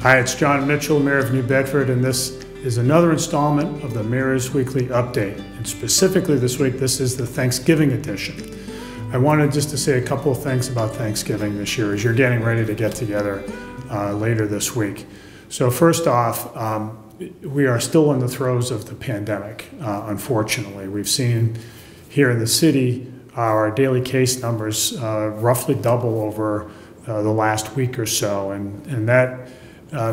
Hi, it's John Mitchell, Mayor of New Bedford, and this is another installment of the Mayor's Weekly Update. And specifically this week, this is the Thanksgiving edition. I wanted just to say a couple of things about Thanksgiving this year as you're getting ready to get together later this week. So first off, we are still in the throes of the pandemic, unfortunately. We've seen here in the city our daily case numbers roughly double over the last week or so, and that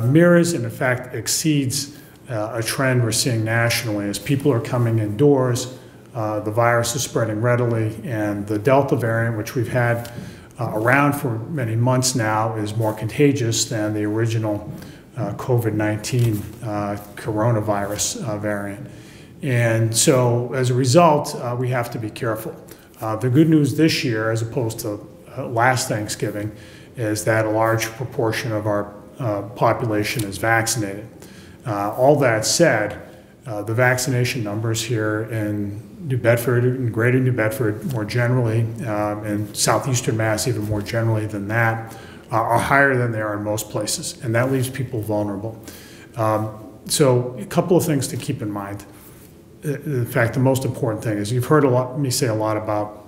mirrors and in fact exceeds a trend we're seeing nationally as people are coming indoors. The virus is spreading readily, and the Delta variant, which we've had around for many months now, is more contagious than the original COVID-19 coronavirus variant. And so as a result, we have to be careful. The good news this year, as opposed to last Thanksgiving, is that a large proportion of our population is vaccinated. All that said, the vaccination numbers here in New Bedford and Greater New Bedford more generally, and Southeastern Mass even more generally than that, are higher than they are in most places, and that leaves people vulnerable. So a couple of things to keep in mind. In fact, the most important thing is you've heard me say a lot about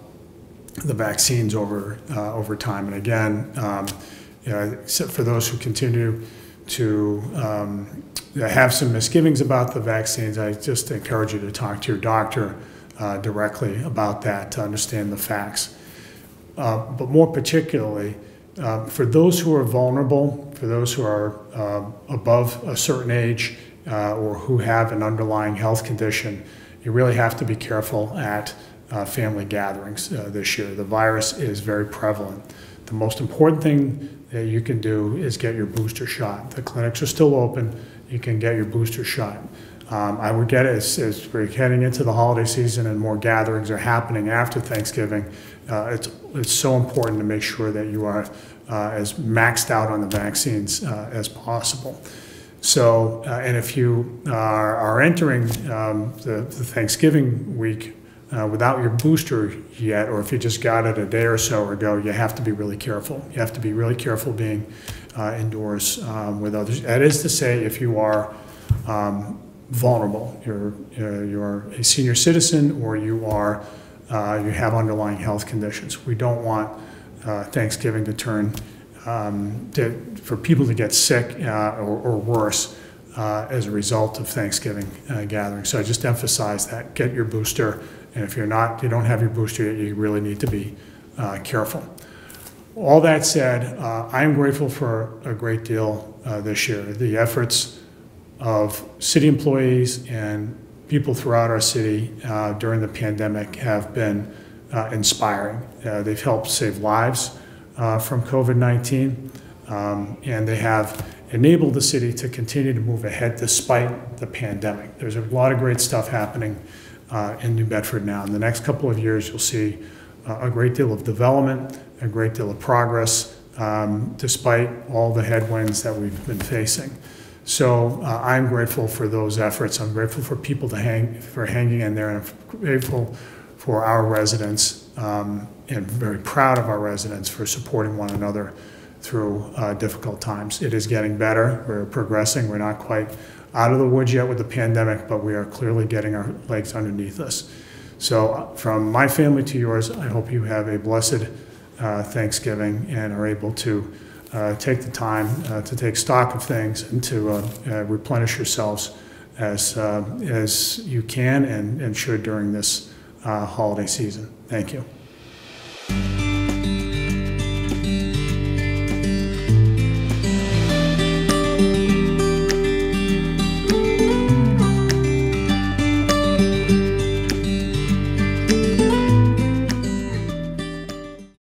the vaccines over time, and again, except for those who continue to have some misgivings about the vaccines, I just encourage you to talk to your doctor directly about that to understand the facts. But more particularly, for those who are vulnerable, for those who are above a certain age or who have an underlying health condition, you really have to be careful at family gatherings this year. The virus is very prevalent. The most important thing that you can do is get your booster shot. The clinics are still open. You can get your booster shot. I would get it as we're heading into the holiday season and more gatherings are happening after Thanksgiving. It's so important to make sure that you are as maxed out on the vaccines as possible. So, and if you are entering the Thanksgiving week without your booster yet, or if you just got it a day or so ago, you have to be really careful. You have to be really careful being indoors with others. That is to say, if you are vulnerable, you're a senior citizen, or you have underlying health conditions. We don't want Thanksgiving to turn for people to get sick or worse as a result of Thanksgiving gatherings. So I just emphasize that. Get your booster, and if you don't have your booster yet, you really need to be careful. All that said, I am grateful for a great deal this year. The efforts of city employees and people throughout our city during the pandemic have been inspiring. They've helped save lives from COVID-19, and they have enabled the city to continue to move ahead despite the pandemic. There's a lot of great stuff happening in New Bedford now. In the next couple of years, you'll see a great deal of development, a great deal of progress, despite all the headwinds that we've been facing. So I'm grateful for those efforts. I'm grateful for people for hanging in there, and I'm grateful for our residents and very proud of our residents for supporting one another through difficult times. It is getting better. We're progressing. We're not quite out of the woods yet with the pandemic, but we are clearly getting our legs underneath us. So from my family to yours, I hope you have a blessed Thanksgiving and are able to take the time to take stock of things and to replenish yourselves as you can and should during this holiday season. Thank you.